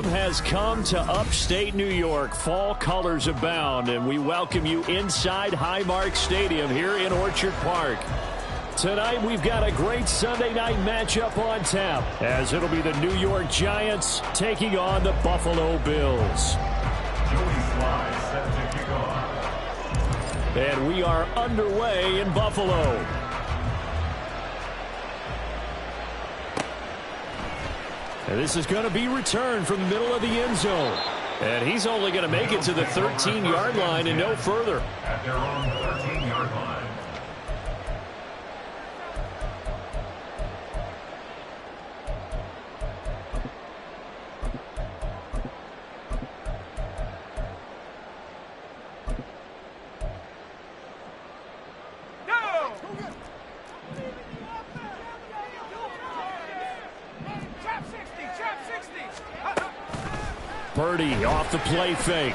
Autumn has come to upstate New York. Fall colors abound, and we welcome you inside Highmark Stadium here in Orchard Park. Tonight, we've got a great Sunday night matchup on tap, as it'll be the New York Giants taking on the Buffalo Bills. And we are underway in Buffalo. And this is going to be returned from the middle of the end zone. And he's only going to make it to the 13-yard line and no further. At their own 13-yard line. Purdy off the play fake.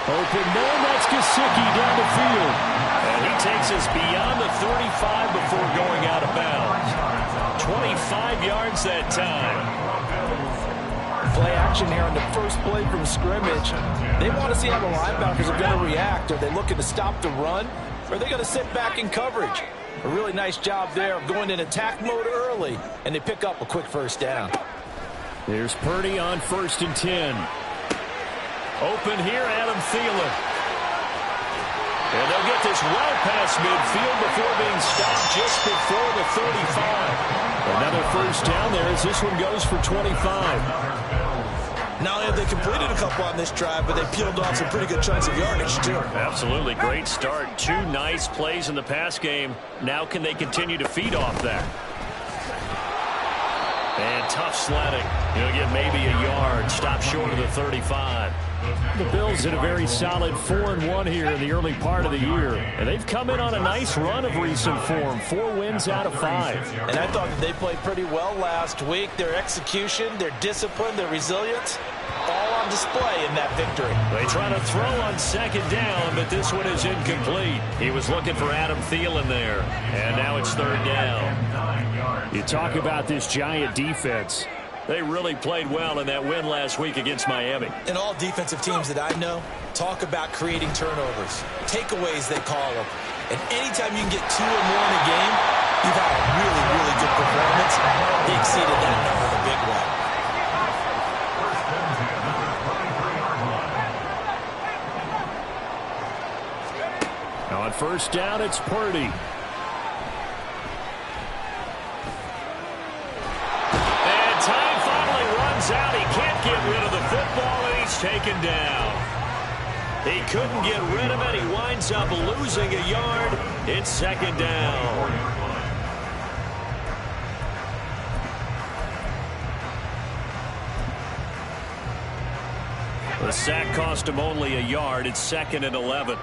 Open man, that's Gesicki down the field. And he takes us beyond the 35 before going out of bounds. 25 yards that time. Play action here on the first play from scrimmage. They want to see how the linebackers are going to react. Are they looking to stop the run? Or are they going to sit back in coverage? A really nice job there of going in attack mode early, and they pick up a quick first down. There's Purdy on 1st and 10. Open here, Adam Thielen. And they'll get this well past midfield before being stopped just before the 35. Another first down there as this one goes for 25. Not only have they completed a couple on this drive, but they peeled off some pretty good chunks of yardage, too. Absolutely. Great start. 2 nice plays in the pass game. Now can they continue to feed off that? And tough sledding. He'll get maybe a yard. Stop short of the 35. The Bills in a very solid 4-1 here in the early part of the year. And they've come in on a nice run of recent form. 4 wins out of 5. And I thought that they played pretty well last week. Their execution, their discipline, their resilience, all on display in that victory. They try to throw on 2nd down, but this one is incomplete. He was looking for Adam Thielen there. And now it's 3rd down. You talk about this Giant defense. They really played well in that win last week against Miami. And all defensive teams that I know talk about creating turnovers. Takeaways, they call them. And anytime you can get 2 or more in a game, you've had a really, really good performance. They exceeded that number in a big way. Now on 1st down, it's Purdy. Out. He can't get rid of the football, and he's taken down. He couldn't get rid of it. He winds up losing a yard. It's 2nd down. The sack cost him only a yard. It's 2nd and 11.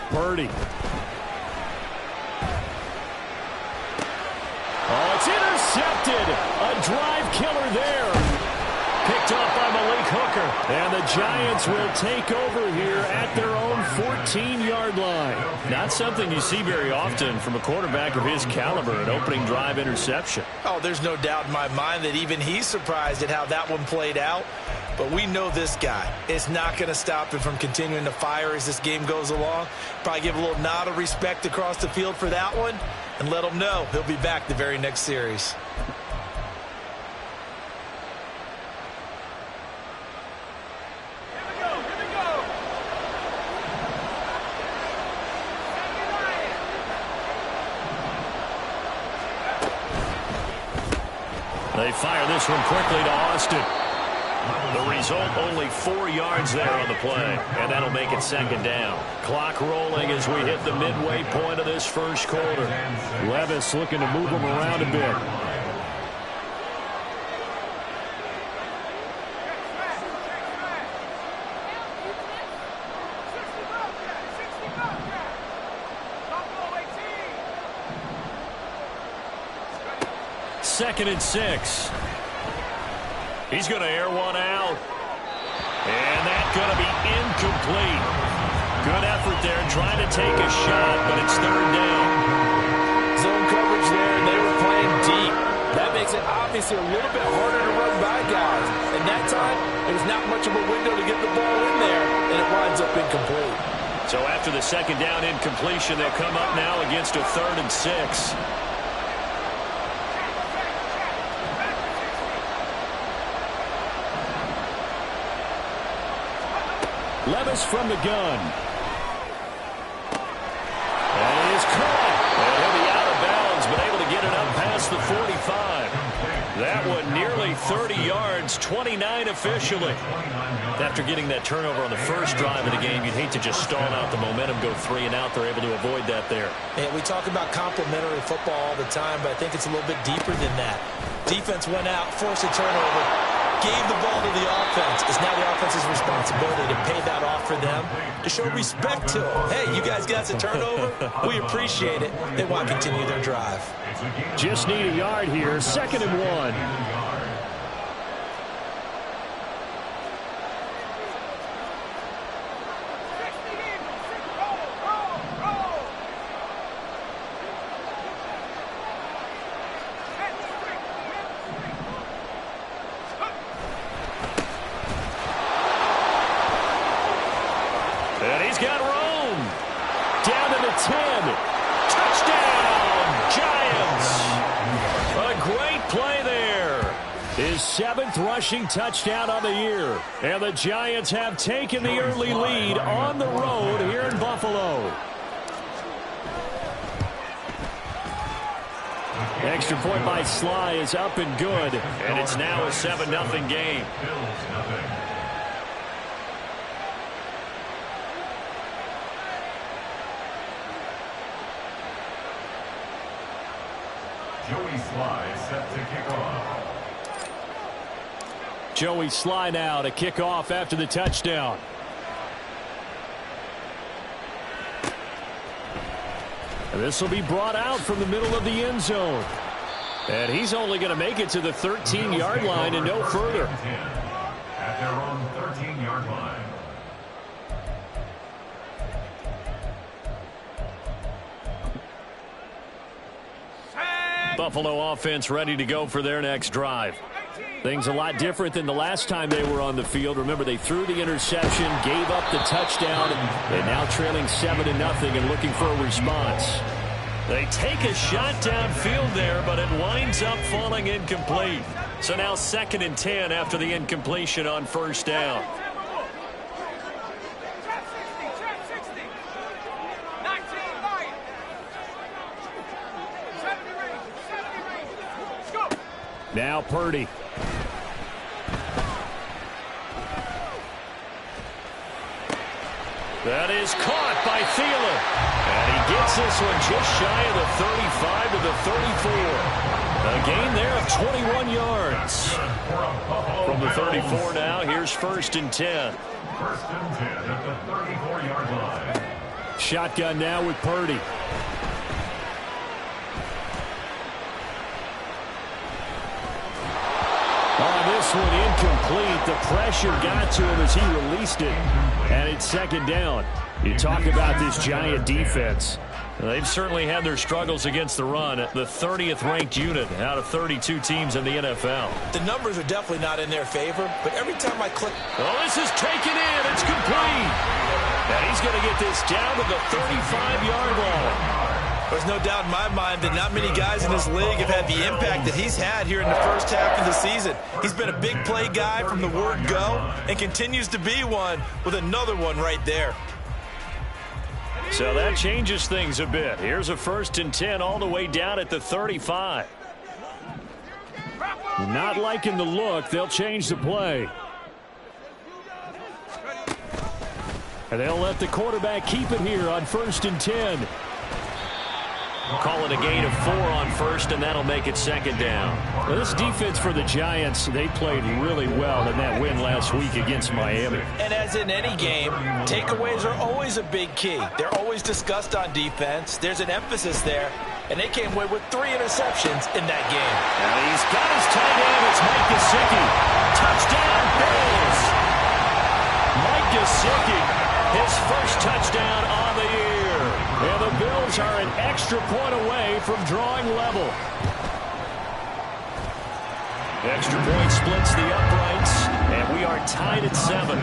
Purdy. Oh, it's intercepted. A drive killer there. Picked off by Malik Hooker. And the Giants will take over here at their own 14-yard line. Not something you see very often from a quarterback of his caliber, an opening drive interception. Oh, there's no doubt in my mind that even he's surprised at how that one played out. But we know this guy is not going to stop him from continuing to fire as this game goes along. Probably give a little nod of respect across the field for that one and let him know he'll be back the very next series. They fire this one quickly to Austin. The result, only 4 yards there on the play, and that'll make it 2nd down. Clock rolling as we hit the midway point of this first quarter. Levis looking to move him around a bit. Second and 6. He's going to air one out. And that's going to be incomplete. Good effort there, trying to take a shot, but it's third down. Zone coverage there, and they were playing deep. That makes it obviously a little bit harder to run by guys. And that time, it was not much of a window to get the ball in there, and it winds up incomplete. So after the second down incompletion, they'll come up now against a 3rd and 6. Levis from the gun. And it is caught. And he'll be out of bounds, but able to get it up past the 45. That one nearly 30 yards, 29 officially. After getting that turnover on the first drive of the game, you'd hate to just stall out the momentum, go 3 and out. They're able to avoid that there. And we talk about complementary football all the time, but I think it's a little bit deeper than that. Defense went out, forced a turnover, gave the ball to the offense. It's now the offense's responsibility to pay that off for them, to show respect to them. Hey, you guys got a turnover? We appreciate it. They want to continue their drive. Just need a yard here. 2nd and 1. And he's got room. Down to the 10. Touchdown, Giants. A great play there. His 7th rushing touchdown on the year. And the Giants have taken the early lead on the road here in Buffalo. Extra point by Sly is up and good. And it's now a 7-0 game. Joey Sly set to kick off. Joey Sly now to kick off after the touchdown. And this will be brought out from the middle of the end zone. And he's only going to make it to the 13-yard line and no further. At their own 13-yard line. Buffalo offense ready to go for their next drive. Things a lot different than the last time they were on the field. Remember, they threw the interception, gave up the touchdown, and now trailing 7-0 and looking for a response. They take a shot downfield there, but it winds up falling incomplete. So now 2nd and 10 after the incompletion on 1st down. Now Purdy. That is caught by Thielen. And he gets this one just shy of the 35 to the 34. A gain there of 21 yards. From the 34 now, here's 1st and 10. 1st and 10 at the 34-yard line. Shotgun now with Purdy. This one incomplete. The pressure got to him as he released it. And it's 2nd down. You talk about this Giant defense. They've certainly had their struggles against the run. The 30th ranked unit out of 32 teams in the NFL. The numbers are definitely not in their favor, but every time I click... Oh, this is taken in. It's complete. And he's going to get this down to the 35-yard line. There's no doubt in my mind that not many guys in this league have had the impact that he's had here in the first half of the season. He's been a big play guy from the word go and continues to be one with another one right there. So that changes things a bit. Here's a 1st and 10 all the way down at the 35. Not liking the look. They'll change the play. And they'll let the quarterback keep it here on 1st and 10. Call it a gain of 4 on 1st, and that'll make it 2nd down. Well, this defense for the Giants, they played really well in that win last week against Miami. And as in any game, takeaways are always a big key. They're always discussed on defense. There's an emphasis there, and they came away with 3 interceptions in that game. And he's got his tight end. It's Mike Gesicki. Touchdown, Bills. Mike Gesicki his first touchdown on the year. And the Bills are an extra point away from drawing level. Extra point splits the uprights, and we are tied at 7.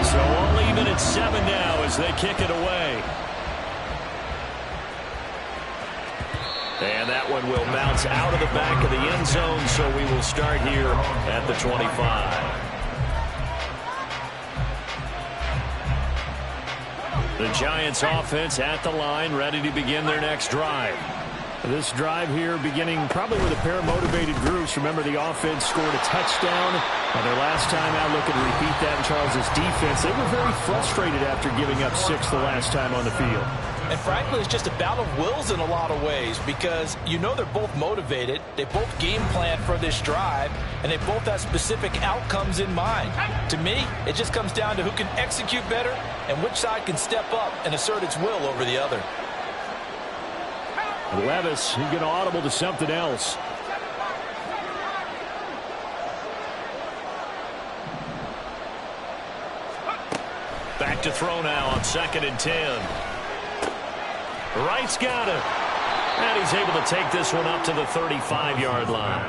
So all even at 7 now as they kick it away. And that one will bounce out of the back of the end zone, so we will start here at the 25. The Giants offense at the line, ready to begin their next drive. This drive here beginning probably with a pair of motivated groups. Remember, the offense scored a touchdown on their last time out. Looking to repeat that in Charles's defense. They were very frustrated after giving up 6 the last time on the field. And frankly, it's just a battle of wills in a lot of ways because you know they're both motivated. They both game plan for this drive, and they both have specific outcomes in mind. To me, it just comes down to who can execute better and which side can step up and assert its will over the other. Levis, he's going to audible to something else. Back to throw now on 2nd and 10. Wright's got it. And he's able to take this one up to the 35-yard line.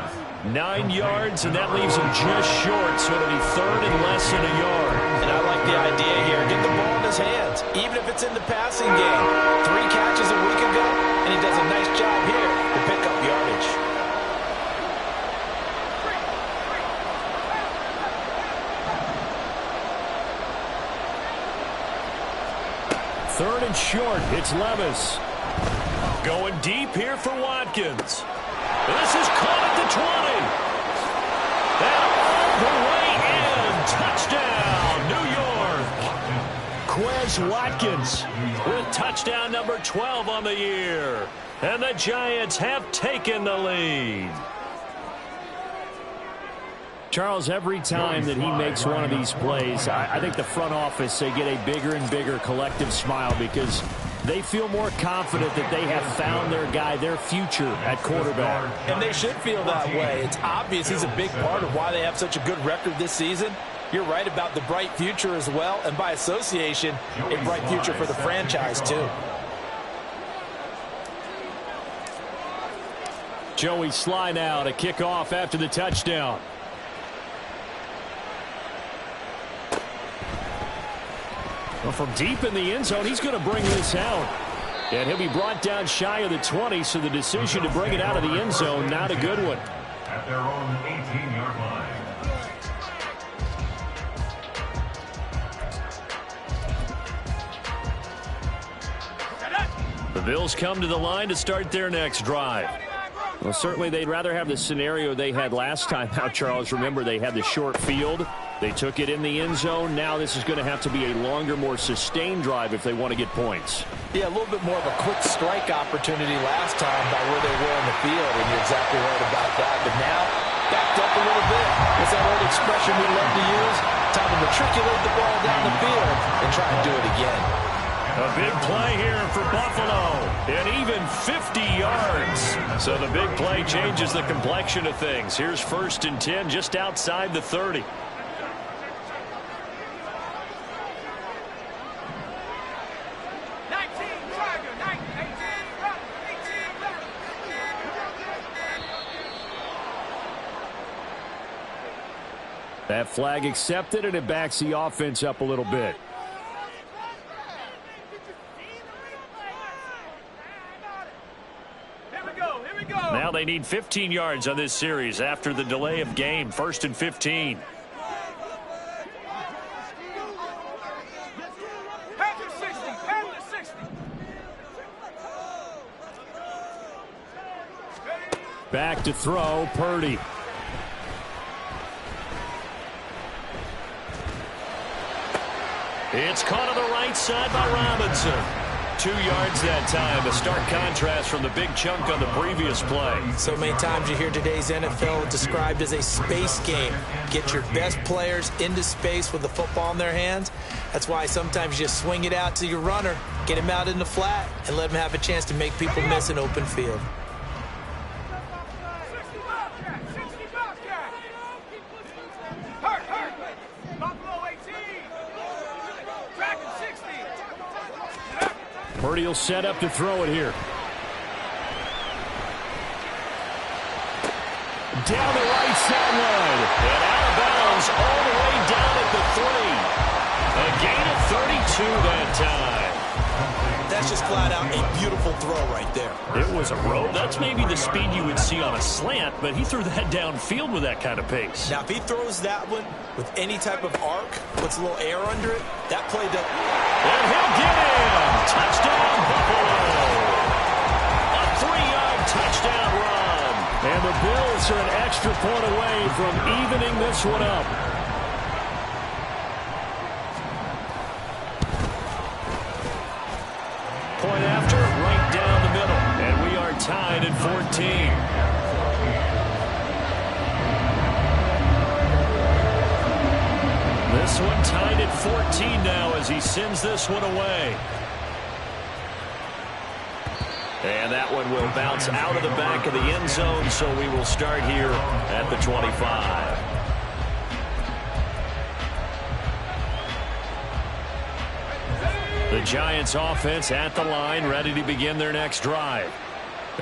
9 yards, and that leaves him just short, so it'll be 3rd and less than a yard. And I like the idea here. Get the ball in his hands, even if it's in the passing game. 3 catches a week ago, and he does a nice job here to pick up yardage. Third and short. It's Levis. Going deep here for Watkins. This is caught at the 20. And all the way in. Touchdown, New York. Quez Watkins with touchdown number 12 on the year. And the Giants have taken the lead. Charles, every time that he makes one of these plays, I think the front office, they get a bigger and bigger collective smile because they feel more confident that they have found their guy, their future at quarterback. And they should feel that way. It's obvious he's a big part of why they have such a good record this season. You're right about the bright future as well, and by association, a bright future for the franchise too. Joey Sly now to kick off after the touchdown. Well, from deep in the end zone, he's going to bring this out. And he'll be brought down shy of the 20, so the decision to bring it out of the end zone, not a good one. At their own 18-yard line. The Bills come to the line to start their next drive. Well, certainly they'd rather have the scenario they had last time out, Charles. Remember, they had the short field. They took it in the end zone. Now this is going to have to be a longer, more sustained drive if they want to get points. Yeah, a little bit more of a quick strike opportunity last time by where they were in the field, and you're exactly right about that. But now, backed up a little bit. It's that old expression we love to use. Time to matriculate the ball down the field and try and do it again. A big play here for Buffalo, and even 50 yards. So the big play changes the complexion of things. Here's 1st and 10 just outside the 30. That flag accepted, and it backs the offense up a little bit. Now they need 15 yards on this series after the delay of game. 1st and 15. Back to throw, Purdy. It's caught on the right side by Robinson. 2 yards that time. A stark contrast from the big chunk on the previous play. So many times you hear today's NFL described as a space game. Get your best players into space with the football in their hands. That's why sometimes you just swing it out to your runner, get him out in the flat, and let him have a chance to make people miss an open field. Purdy will set up to throw it here. Down the right sideline. And out of bounds all the way down at the 3. A gain of 32 that time. That's just flat out a beautiful throw right there. It was a rope. That's maybe the speed you would see on a slant, but he threw that downfield with that kind of pace. Now, if he throws that one with any type of arc, puts a little air under it, that play does. And he'll get in. Touchdown, Buffalo. A 3-yard touchdown run. And the Bills are an extra point away from evening this one up. Point after, right down the middle. And we are tied at 14. This one tied at 14 now as he sends this one away. And that one will bounce out of the back of the end zone, so we will start here at the 25. The Giants offense at the line, ready to begin their next drive.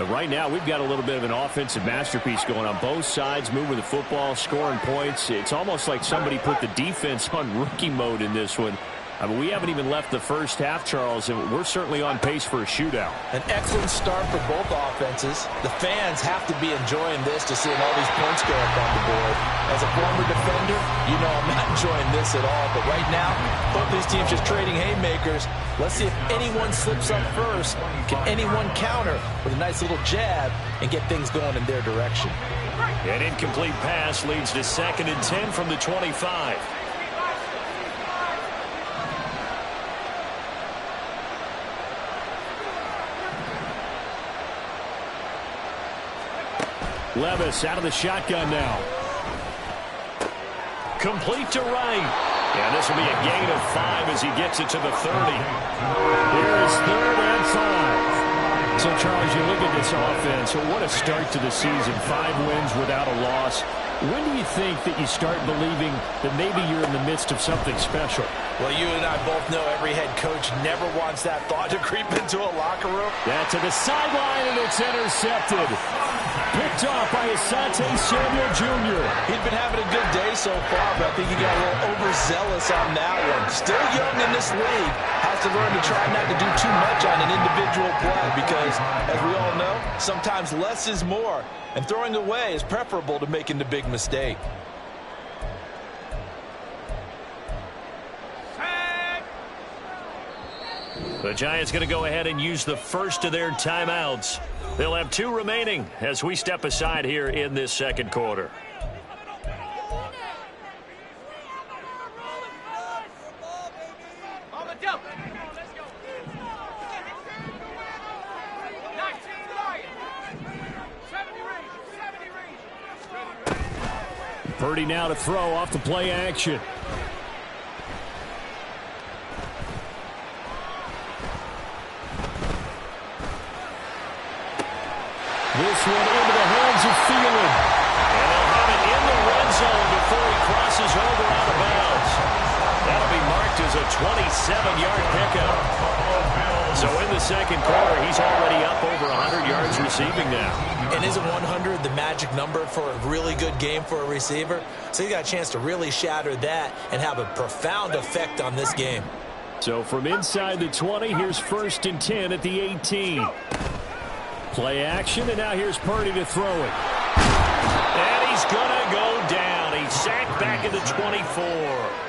Right now, we've got a little bit of an offensive masterpiece going on both sides, moving the football, scoring points. It's almost like somebody put the defense on rookie mode in this one. I mean, we haven't even left the first half, Charles, and we're certainly on pace for a shootout. An excellent start for both offenses. The fans have to be enjoying this, to seeing all these points go up on the board. As a former defender, you know I'm not enjoying this at all. But right now, both these teams just trading haymakers. Let's see if anyone slips up first. Can anyone counter with a nice little jab and get things going in their direction? An incomplete pass leads to 2nd and 10 from the 25. Levis out of the shotgun now. Complete to right. And this will be a gain of 5 as he gets it to the 30. Here is 3rd and 5. So, Charles, you look at this offense. So what a start to the season. 5 wins without a loss. When do you think that you start believing that maybe you're in the midst of something special? Well, you and I both know every head coach never wants that thought to creep into a locker room. That's to the sideline, and it's intercepted. Picked off by Asante Samuel Jr. He'd been having a good day so far, but I think he got a little overzealous on that one. Still young in this league. Has to learn to try not to do too much on an individual play because, as we all know, sometimes less is more. And throwing away is preferable to making the big mistake. The Giants going to go ahead and use the first of their timeouts. They'll have 2 remaining as we step aside here in this second quarter. Purdy now to throw off the play action. This one into the hands of Thielen. And they'll have it in the red zone before he crosses over out of bounds. That'll be marked as a 27-yard pickup. So in the second quarter, he's already up over 100 yards receiving now. And isn't 100 the magic number for a really good game for a receiver? So he got a chance to really shatter that and have a profound effect on this game. So from inside the 20, here's 1st and 10 at the 18. Play action, and now here's Purdy to throw it. And he's going to go down. He's sacked back at the 24.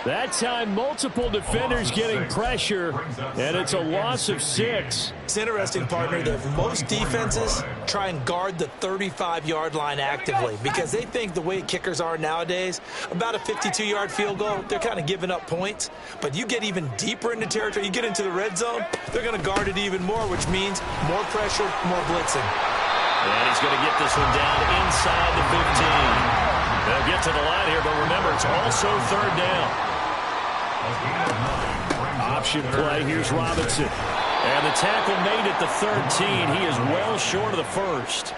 That time, multiple defenders getting pressure, and it's a loss of 6. It's interesting, partner, that most defenses try and guard the 35-yard line actively because they think the way kickers are nowadays, about a 52-yard field goal, they're kind of giving up points. But you get even deeper into territory, you get into the red zone, they're going to guard it even more, which means more pressure, more blitzing. And he's going to get this one down inside the 15. They'll get to the line here, but remember, it's also 3rd down. Option play. Here's Robinson. And the tackle made at the 13. He is well short of the first.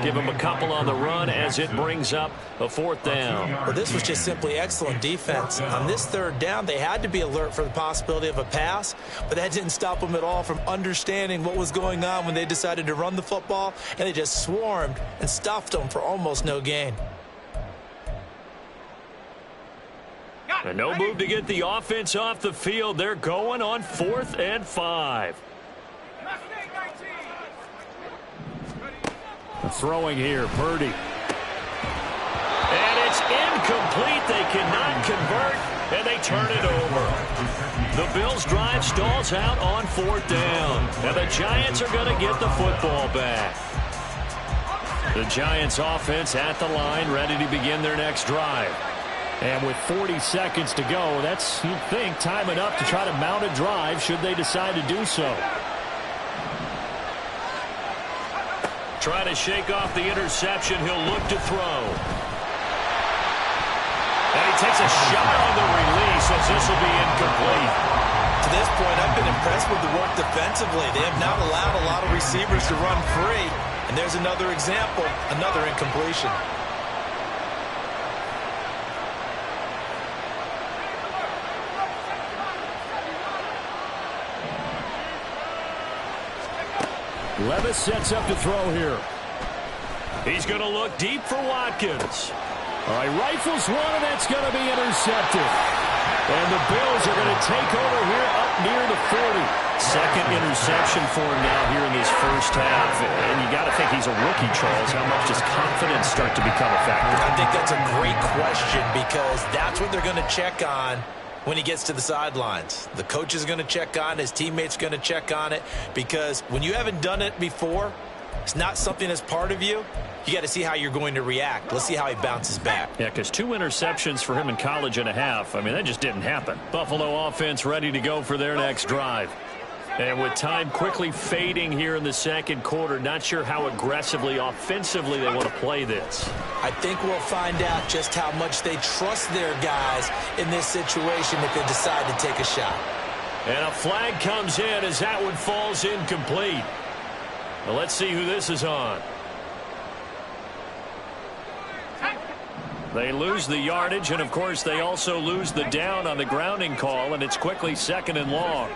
Give him a couple on the run as it brings up a 4th down. Well, this was just simply excellent defense. On this 3rd down, they had to be alert for the possibility of a pass, but that didn't stop them at all from understanding what was going on when they decided to run the football, and they just swarmed and stuffed them for almost no gain. And no move to get the offense off the field. They're going on 4th and 5. Throwing here, Purdy. And it's incomplete. They cannot convert, and they turn it over. The Bills' drive stalls out on 4th down. And the Giants are going to get the football back. The Giants' offense at the line, ready to begin their next drive. And with 40 seconds to go, that's, you'd think, time enough to try to mount a drive should they decide to do so. Trying to shake off the interception. He'll look to throw. And he takes a shot on the release as this will be incomplete. To this point, I've been impressed with the work defensively. They have not allowed a lot of receivers to run free. And there's another example, another incompletion. Levis sets up to throw here. He's going to look deep for Watkins. All right, rifles one, and that's going to be intercepted. And the Bills are going to take over here up near the 40. Second interception for him now here in this first half. And you got to think he's a rookie, Charles. How much does confidence start to become a factor? I think that's a great question because that's what they're going to check on when he gets to the sidelines. The coach is going to check on it. His teammates are going to check on it because when you haven't done it before, it's not something that's part of you. You got to see how you're going to react. Let's see how he bounces back. Yeah, because 2 interceptions for him in college and a half. I mean, that just didn't happen. Buffalo offense ready to go for their next drive. And with time quickly fading here in the second quarter, not sure how aggressively, offensively they want to play this. I think we'll find out just how much they trust their guys in this situation if they decide to take a shot. And a flag comes in as that one falls incomplete. Well, let's see who this is on. They lose the yardage, and, of course, they also lose the down on the grounding call, and it's quickly 2nd and long.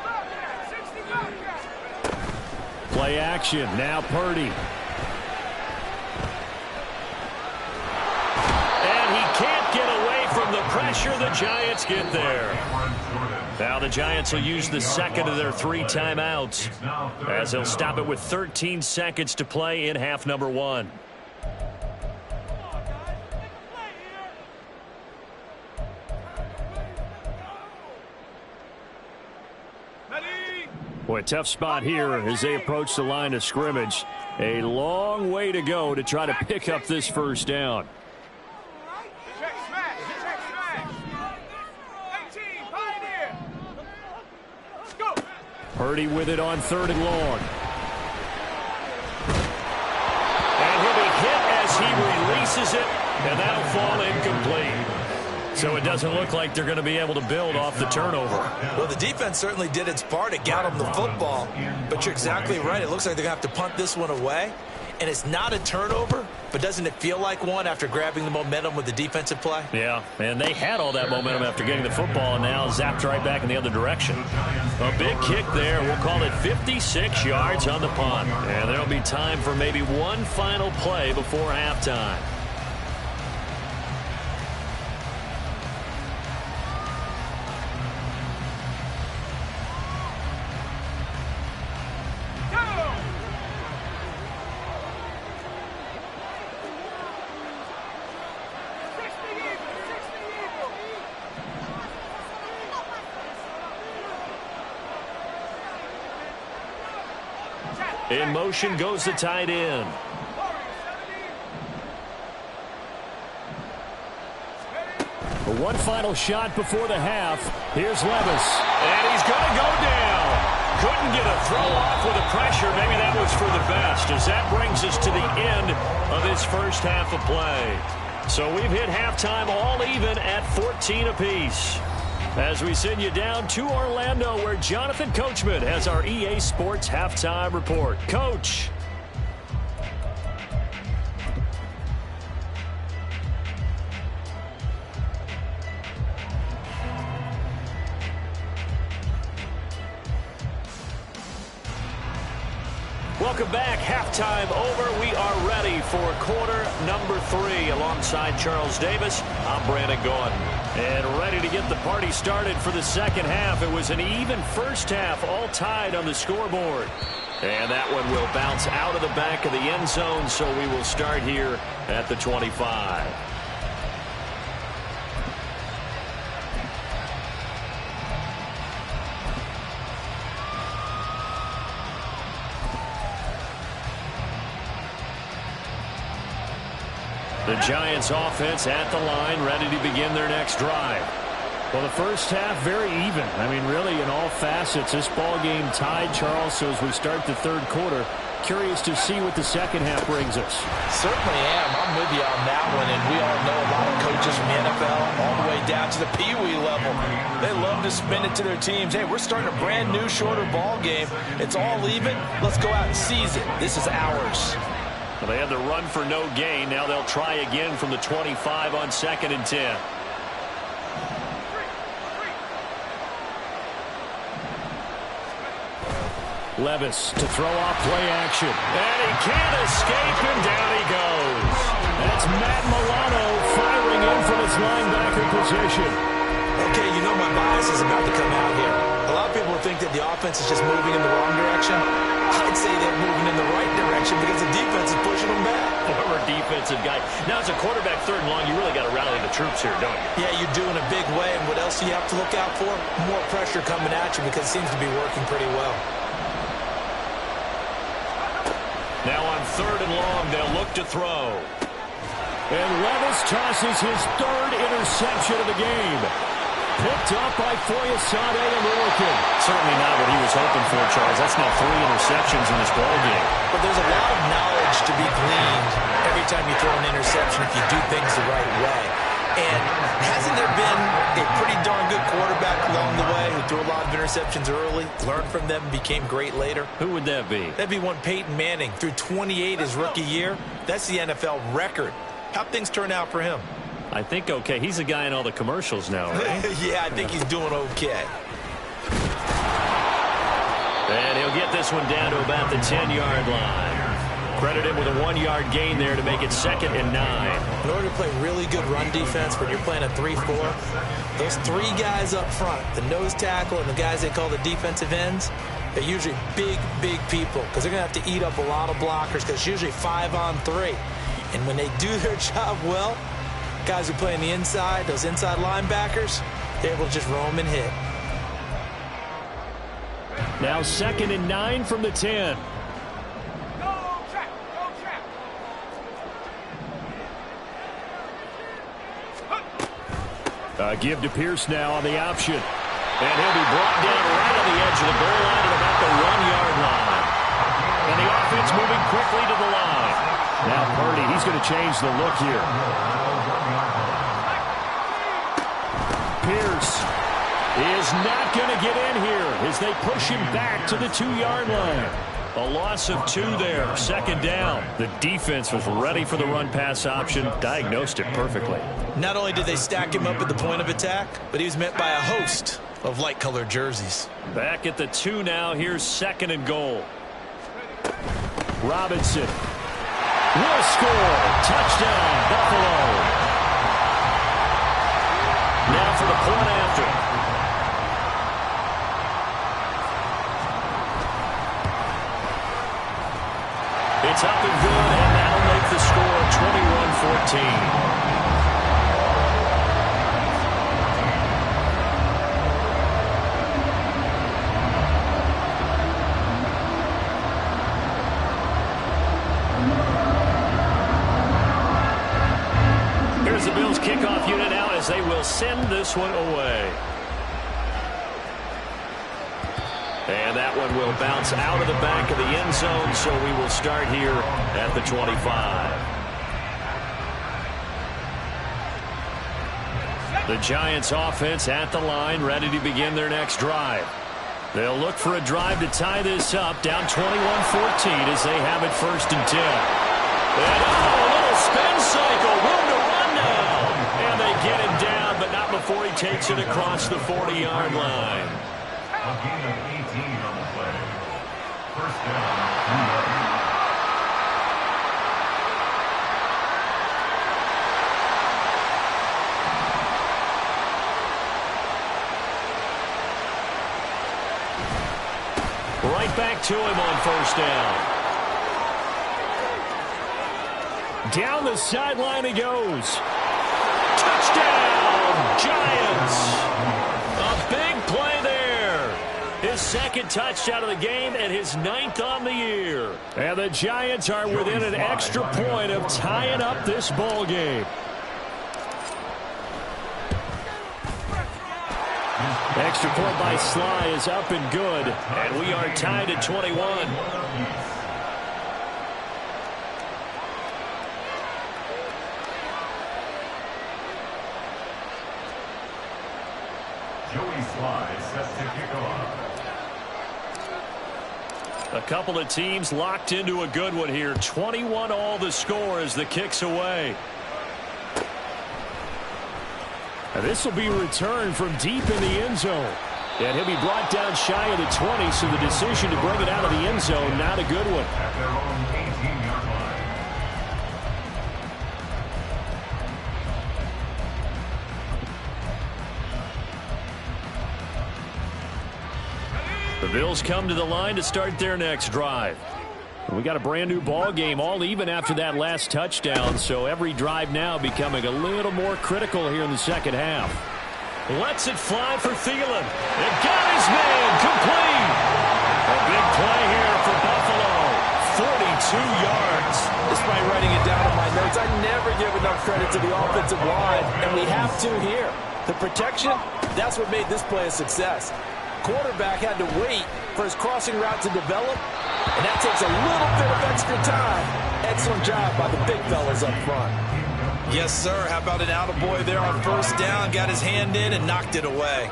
Play action. Now Purdy. And he can't get away from the pressure. The Giants get there. Now the Giants will use the second of their 3 timeouts as they'll stop it with 13 seconds to play in half number 1. Boy, tough spot here as they approach the line of scrimmage. A long way to go to try to pick up this first down. Purdy with it on 3rd and long. And he'll be hit as he releases it, and that'll fall incomplete. So it doesn't look like they're going to be able to build off the turnover. Well, the defense certainly did its part to get them the football. But you're exactly right. It looks like they're going to have to punt this one away. And it's not a turnover, but doesn't it feel like one after grabbing the momentum with the defensive play? Yeah, and they had all that momentum after getting the football and now zapped right back in the other direction. A big kick there. We'll call it 56 yards on the punt. And there'll be time for maybe one final play before halftime. In motion goes the tight end. One final shot before the half. Here's Levis. And he's going to go down. Couldn't get a throw off with the pressure. Maybe that was for the best, as that brings us to the end of this first half of play. So we've hit halftime all even at 14 apiece. As we send you down to Orlando, where Jonathan Coachman has our EA Sports Halftime Report. Coach. Welcome back. Halftime over. We are ready for quarter number 3. Alongside Charles Davis, I'm Brandon Gaudin. And ready to get the party started for the second half. It was an even first half, all tied on the scoreboard. And that one will bounce out of the back of the end zone, so we will start here at the 25. The Giants offense at the line, ready to begin their next drive. Well, the first half, very even. I mean, really, in all facets, this ball game tied, Charles. So as we start the third quarter, curious to see what the second half brings us. Certainly am. I'm with you on that one. And we all know a lot of coaches from the NFL all the way down to the Pee-wee level. They love to spin it to their teams. Hey, we're starting a brand new, shorter ball game. It's all even. Let's go out and seize it. This is ours. Well, they had the run for no gain. Now they'll try again from the 25 on 2nd and 10. Levis to throw off play action. And he can't escape, and down he goes. That's Matt Milano firing in from his linebacker position. Okay, you know my bias is about to come out here. A lot of people think that the offense is just moving in the wrong direction. I'd say they're moving in the right direction because the defense is pushing them back. Former defensive guy. Now, as a quarterback, 3rd and long, you really got to rally the troops here, don't you? Yeah, you do in a big way. And what else do you have to look out for? More pressure coming at you because it seems to be working pretty well. Now on 3rd and long, they'll look to throw. And Levis tosses his 3rd interception of the game. Picked up by Foyesade American. Certainly not what he was hoping for, Charles. That's now 3 interceptions in this ballgame. But there's a lot of knowledge to be gleaned every time you throw an interception if you do things the right way. And hasn't there been a pretty darn good quarterback along the way who threw a lot of interceptions early, learned from them, and became great later? Who would that be? That'd be one Peyton Manning. Threw 28 his rookie year. That's the NFL record. How'd things turn out for him? I think okay. He's a guy in all the commercials now, right? Yeah, I think he's doing okay. And he'll get this one down to about the 10-yard line. Credit him with a 1-yard gain there to make it 2nd and 9. In order to play really good run defense when you're playing a 3-4, those 3 guys up front, the nose tackle and the guys they call the defensive ends, they're usually big, big people because they're going to have to eat up a lot of blockers because it's usually 5 on 3. And when they do their job well, guys who play on the inside, those inside linebackers, they're able to just roam and hit. Now 2nd and 9 from the 10. Give to Pierce now on the option. And he'll be brought down right on the edge of the goal line at about the 1-yard line. And the offense moving quickly to the line. Now Purdy, he's going to change the look here. Pierce is not going to get in here as they push him back to the 2-yard line. A loss of 2 there, 2nd down. The defense was ready for the run-pass option, diagnosed it perfectly. Not only did they stack him up at the point of attack, but he was met by a host of light-colored jerseys. Back at the 2 now. Here's 2nd and goal. Robinson will score. Touchdown, Buffalo. Now for the point after. It's up and good, and that'll make the score 21-14. Here's the Bills kickoff unit now as they will send this one away. And that one will bounce out of the back of the end zone, so we will start here at the 25. The Giants offense at the line, ready to begin their next drive. They'll look for a drive to tie this up, down 21-14 as they have it 1st and 10. And a little spin cycle, room to run now. And they get him down, but not before he takes it across the 40-yard line. A gain of 18 on the play. 1st down, 2 yards. Right back to him on 1st down. Down the sideline he goes. Touchdown, Giants. A big play there. His 2nd touchdown of the game and his 9th on the year. And the Giants are within an extra point of tying up this ball game. Extra point by Sly is up and good, and we are tied at 21. Joey Sly sets to kick off. A couple of teams locked into a good one here. 21 all the score as the kick's away. And this will be returned from deep in the end zone. And he'll be brought down shy of the 20, so the decision to bring it out of the end zone, not a good one. At their own 18-yard line. The Bills come to the line to start their next drive. We got a brand new ball game, all even after that last touchdown, so every drive now becoming a little more critical here in the 2nd half. Lets it fly for Thielen. It got his man complete. A big play here for Buffalo. 42 yards. Despite writing it down in my notes, I never give enough credit to the offensive line, and we have to here. The protection, that's what made this play a success. Quarterback had to wait for his crossing route to develop, and that takes a little bit of extra time. Excellent job by the big fellas up front. Yes, sir. How about an attaboy there on 1st down? Got his hand in and knocked it away.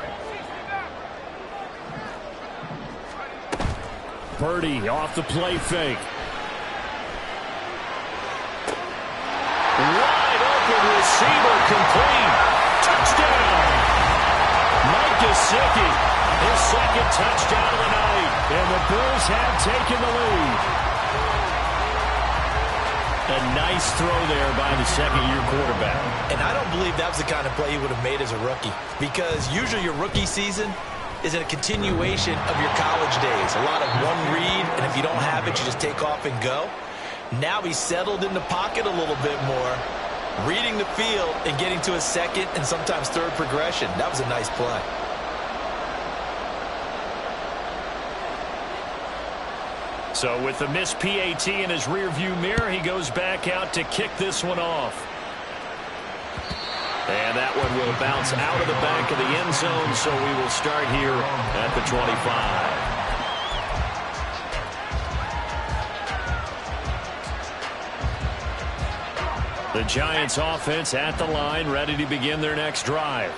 Purdy off the play fake. Wide open receiver complete. Touchdown. Mike Gesicki, his 2nd touchdown of the night. And the Bills have taken the lead. A nice throw there by the 2nd-year quarterback. And I don't believe that was the kind of play he would have made as a rookie, because usually your rookie season is a continuation of your college days. A lot of one read, and if you don't have it, you just take off and go. Now he's settled in the pocket a little bit more, reading the field and getting to his 2nd and sometimes 3rd progression. That was a nice play. So with the missed PAT in his rearview mirror, he goes back out to kick this one off. And that one will bounce out of the back of the end zone, so we will start here at the 25. The Giants offense at the line, ready to begin their next drive.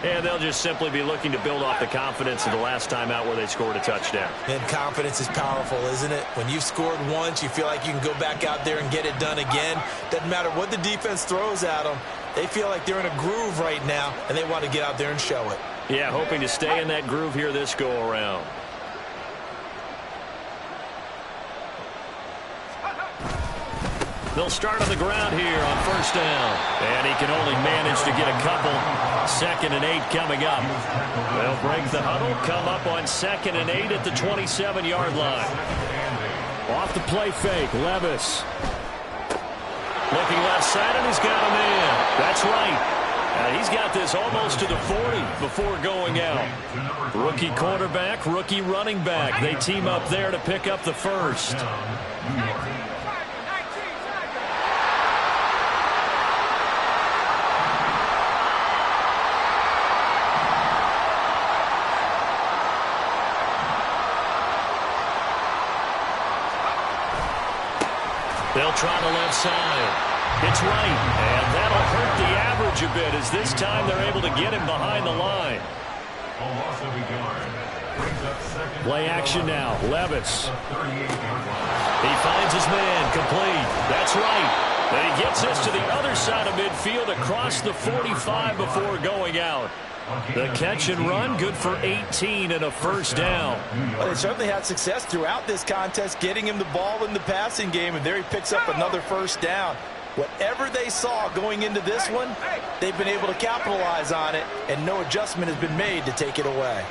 And they'll just simply be looking to build off the confidence of the last time out where they scored a touchdown. And confidence is powerful, isn't it? When you've scored once, you feel like you can go back out there and get it done again. Doesn't matter what the defense throws at them. They feel like they're in a groove right now, and they want to get out there and show it. Yeah, hoping to stay in that groove here this go-around. They'll start on the ground here on 1st down. And he can only manage to get a couple. 2nd and 8 coming up. They'll break the huddle, come up on 2nd and 8 at the 27-yard line. Off the play fake, Levis. Looking left side, and he's got a man. That's right. He's got this almost to the 40 before going out. Rookie quarterback, rookie running back. They team up there to pick up the 1st. They'll try the left side. It's right, and that'll hurt the average a bit as this time they're able to get him behind the line. A loss of a yard. Brings up second. Play action now. Levis. He finds his man. Complete. That's right. And he gets this to the other side of midfield across the 45 before going out. The catch and run, good for 18 and a first down. Well, they certainly had success throughout this contest, getting him the ball in the passing game, and there he picks up another first down. Whatever they saw going into this one, they've been able to capitalize on it, and no adjustment has been made to take it away.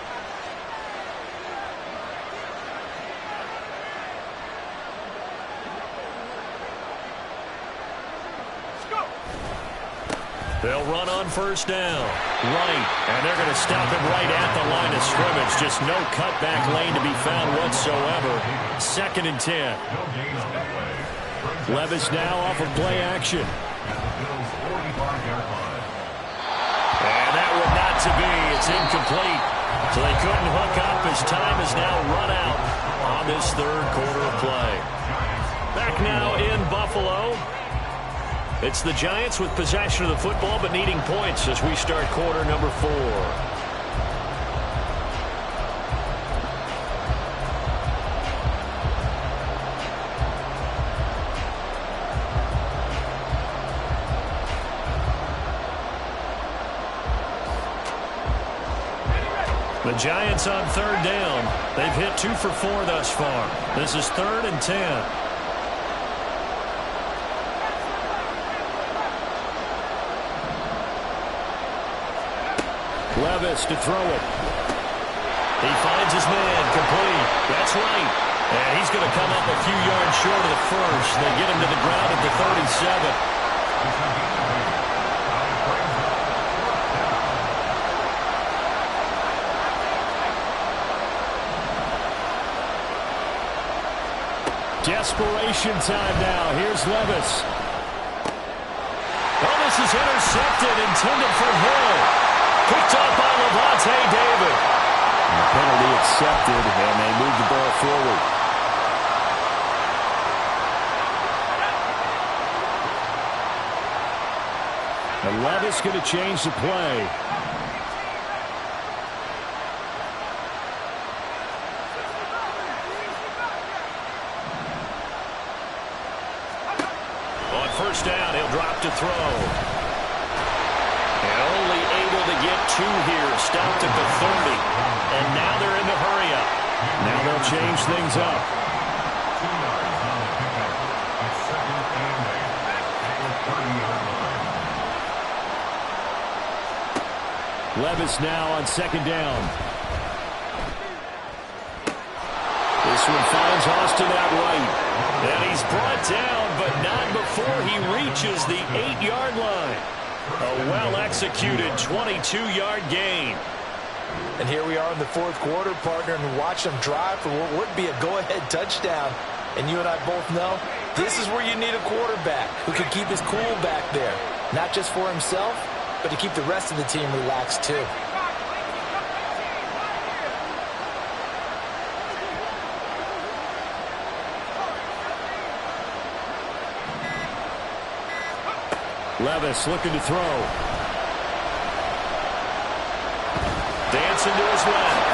They'll run on first down. Right, and they're going to stop him right at the line of scrimmage. Just no cutback lane to be found whatsoever. 2nd and 10. Levis now off of play action. And that would not to be. It's incomplete. So they couldn't hook up as time is now run out on this 3rd quarter of play. Back now in Buffalo. It's the Giants with possession of the football but needing points as we start quarter number 4. The Giants on 3rd down. They've hit 2 for 4 thus far. This is 3rd and 10. Levis to throw it. He finds his man. Complete. That's right. And he's going to come up a few yards short of the first. They get him to the ground at the 37. Desperation time now. Here's Levis. Oh, this is intercepted, intended for Hill. Picked up by Levante David. The penalty accepted, and they move the ball forward. And Levis going to change the play. On first down, he'll drop to throw. And only able to get 2 here. Stopped at the 30. And now they're in the hurry up. Now they'll change things up. 2 yards on the pickup. It's 2nd and 8 at the 30-yard line. Levis now on 2nd down. This one finds Austin out right. And he's brought down, but not before he reaches the 8-yard line. A well-executed 22-yard gain. And here we are in the 4th quarter, partner, and watch them drive for what would be a go-ahead touchdown. And you and I both know this is where you need a quarterback who can keep his cool back there. Not just for himself, but to keep the rest of the team relaxed too. Levis looking to throw. Dancing to his left.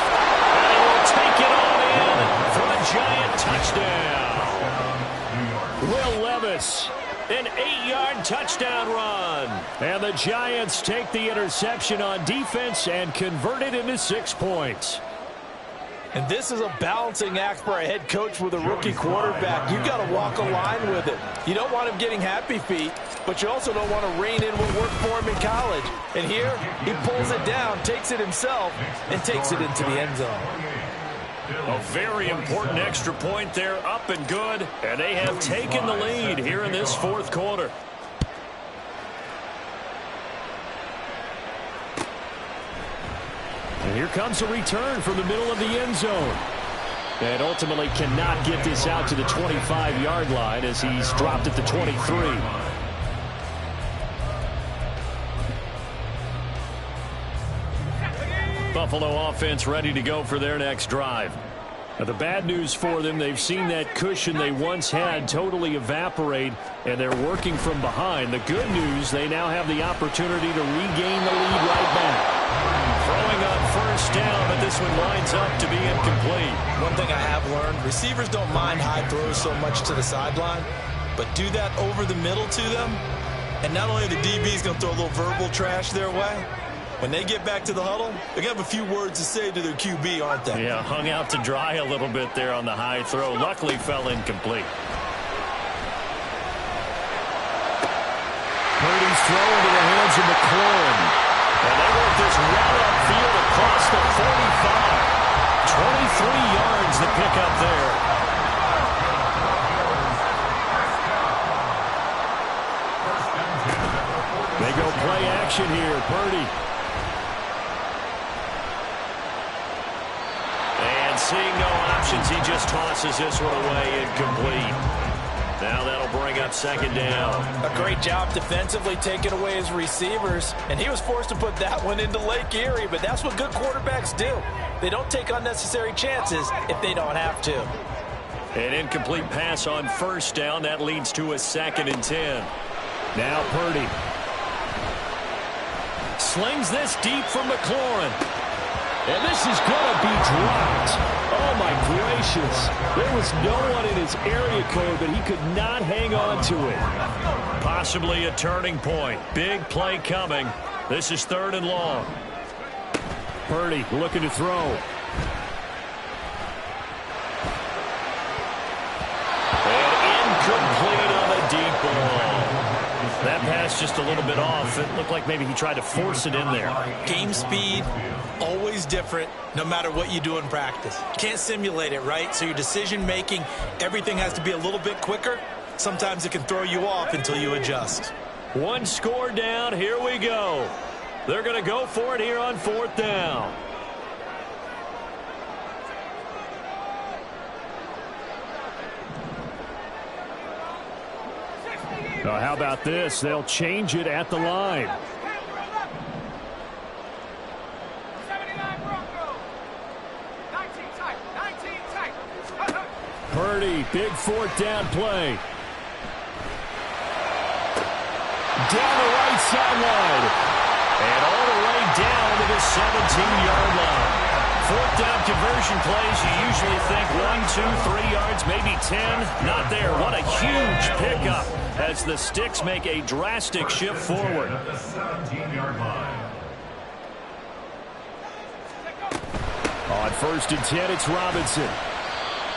And he will take it on in for a Giant touchdown. Will Levis, an 8-yard touchdown run. And the Giants take the interception on defense and convert it into 6 points. And this is a balancing act for a head coach with a rookie quarterback. You got to walk a line with it. You don't want him getting happy feet, but you also don't want to rein in what worked for him in college. And here, he pulls it down, takes it himself, and takes it into the end zone. A very important extra point there, up and good. And they have taken the lead here in this 4th quarter. And here comes a return from the middle of the end zone. And ultimately cannot get this out to the 25-yard line as he's dropped at the 23. Buffalo offense ready to go for their next drive. The bad news for them, they've seen that cushion they once had totally evaporate, and they're working from behind. The good news, they now have the opportunity to regain the lead right back. Throwing on first down, but this one lines up to be incomplete. One thing I have learned, receivers don't mind high throws so much to the sideline, but do that over the middle to them, and not only are the DBs going to throw a little verbal trash their way, when they get back to the huddle, they're going to have a few words to say to their QB, aren't they? Yeah, hung out to dry a little bit there on the high throw. Luckily fell incomplete. Purdy's throw into the hands of McLaurin. And they work this well upfield across the 45. 23 yards to pick up there. They go play action here. Purdy. Seeing no options, he just tosses this one away incomplete. Now that'll bring up second down. A great job defensively taking away his receivers, and he was forced to put that one into Lake Erie, but that's what good quarterbacks do. They don't take unnecessary chances if they don't have to. An incomplete pass on first down. That leads to a 2nd and 10. Now Purdy. Slings this deep from McLaurin. And this is going to be dropped. Oh, my gracious. There was no one in his area code, but he could not hang on to it. Possibly a turning point. Big play coming. This is 3rd and long. Purdy looking to throw. And incomplete on the deep ball. That pass just a little bit off. It looked like maybe he tried to force it in there. Game speed, always different, no matter what you do in practice. Can't simulate it, right? So your decision-making, everything has to be a little bit quicker. Sometimes it can throw you off until you adjust. One score down. Here we go. They're going to go for it here on 4th down. How about this? They'll change it at the line. Purdy, big 4th down play. Down the right sideline. And all the way down to the 17-yard line. 4th down conversion plays, you usually think 1, 2, 3 yards, maybe 10. Not there. What a huge pickup as the Sticks make a drastic shift forward. At the 17-yard line. On 1st and 10, it's Robinson.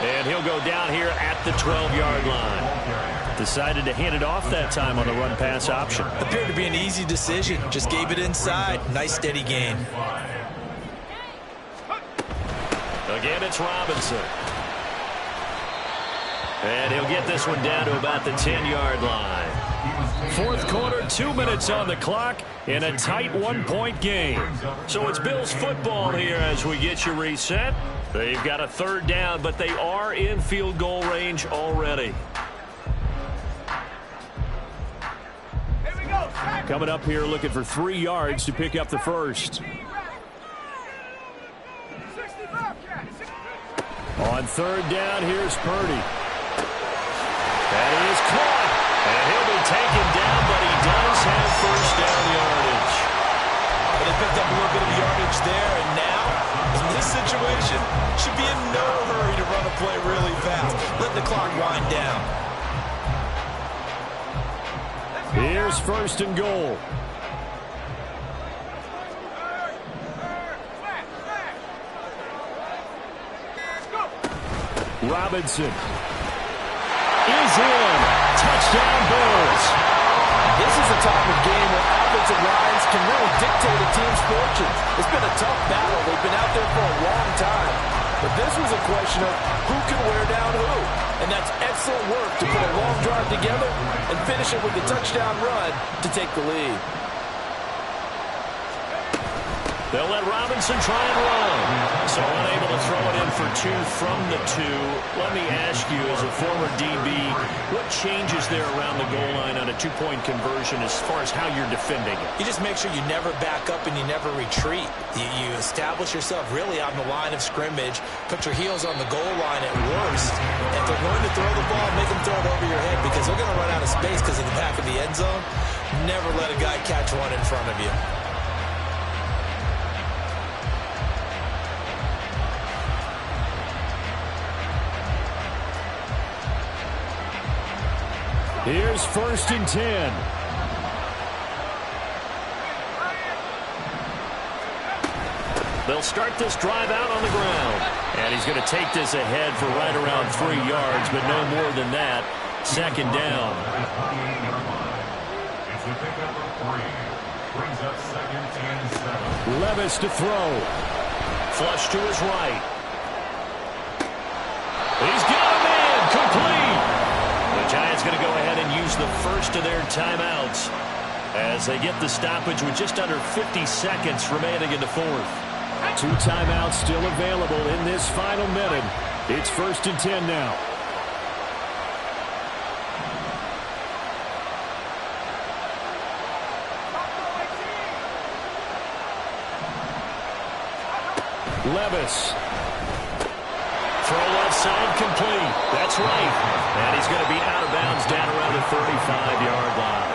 And he'll go down here at the 12-yard line. Decided to hand it off that time on the run-pass option. Appeared to be an easy decision. Just gave it inside. Nice steady gain. Again, it's Robinson. And he'll get this one down to about the 10-yard line. 4th quarter, 2 minutes on the clock in a tight 1-point game. So it's Bills football here as we get you reset. They've got a 3rd down, but they are in field goal range already. Coming up here looking for 3 yards to pick up the first. On 3rd down, here's Purdy. That is caught. And he'll be taken down, but he does have first down yardage. But they picked up a little bit of yardage there, and now, in this situation, should be in no hurry to run a play really fast. Let the clock wind down. Here's 1st and goal. Robinson is in. Touchdown, Bills. This is a type of game where offensive lines can really dictate a team's fortunes. It's been a tough battle. They've been out there for a long time. But this was a question of who can wear down who. And that's excellent work to put a long drive together and finish it with a touchdown run to take the lead. They'll let Robinson try and run. So unable to throw it in for 2 from the 2. Let me ask you, as a former DB, what changes there around the goal line on a 2-point conversion as far as how you're defending it? You just make sure you never back up and you never retreat. You establish yourself really on the line of scrimmage, put your heels on the goal line at worst. If they're going to throw the ball, make them throw it over your head because they're going to run out of space because of the back of the end zone. Never let a guy catch one in front of you. Here's 1st and 10. They'll start this drive out on the ground. And he's going to take this ahead for right around 3 yards, but no more than that. 2nd down. It's a pickup of 3. Brings up 2nd and 7. Levis to throw. Flush to his right. He's got a man. Complete. The Giants going to go ahead and use the first of their timeouts as they get the stoppage with just under 50 seconds remaining in the 4th. 2 timeouts still available in this final minute. It's 1st and 10 now. Levis. Throw left side complete. That's right. And he's going to be out of bounds down around the 35-yard line.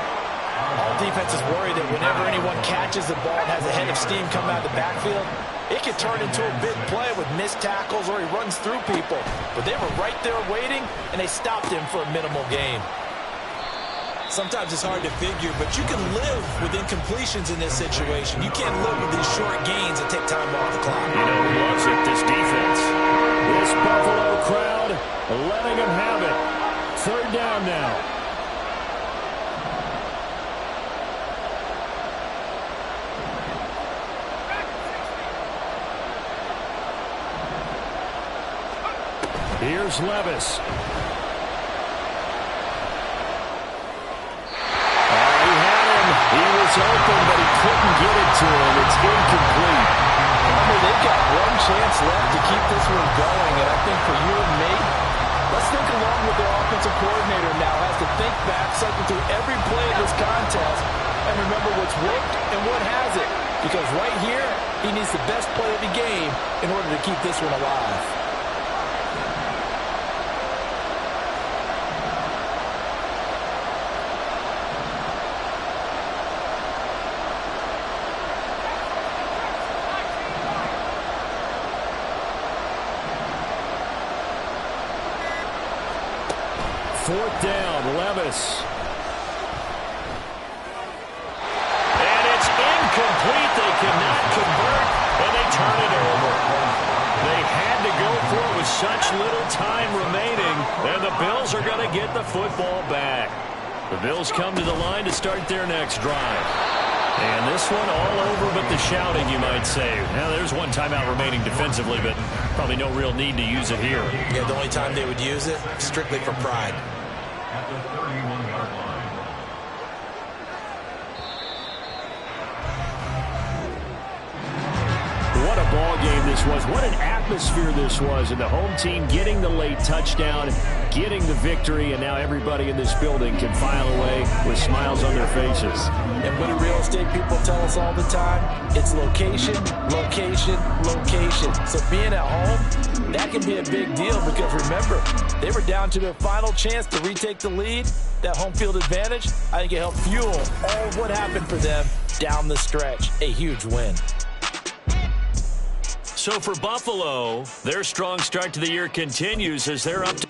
All defenses worry that whenever anyone catches the ball and has a head of steam come out of the backfield, it can turn into a big play with missed tackles or he runs through people. But they were right there waiting, and they stopped him for a minimal gain. Sometimes it's hard to figure, but you can live with incompletions in this situation. You can't live with these short gains that take time off the clock. You know who loves it? This defense. This Buffalo crowd letting them have it. 3rd down now. Here's Levis. He was open, but he couldn't get it to him. It's incomplete. They've got one chance left to keep this one going, and I think for you and me, let's think along with their offensive coordinator now. Has to think back, cycle through every play of this contest, and remember what's worked and what hasn't. Because right here, he needs the best play of the game in order to keep this one alive. Fourth down, Levis. And it's incomplete. They cannot convert, and they turn it over. They had to go for it with such little time remaining, and the Bills are going to get the football back. The Bills come to the line to start their next drive. And this one all over but the shouting, you might say. Now, there's one timeout remaining defensively, but probably no real need to use it here. Yeah, the only time they would use it, strictly for pride. At the 31-yard line. What a ball game this was. What an atmosphere this was. And the home team getting the late touchdown, getting the victory, and now everybody in this building can file away with smiles on their faces. And what do real estate people tell us all the time? It's location, location, location. So being at home, that can be a big deal because remember, they were down to their final chance to retake the lead. That home field advantage, I think it helped fuel all of what happened for them down the stretch. A huge win. So for Buffalo, their strong start to the year continues as they're up to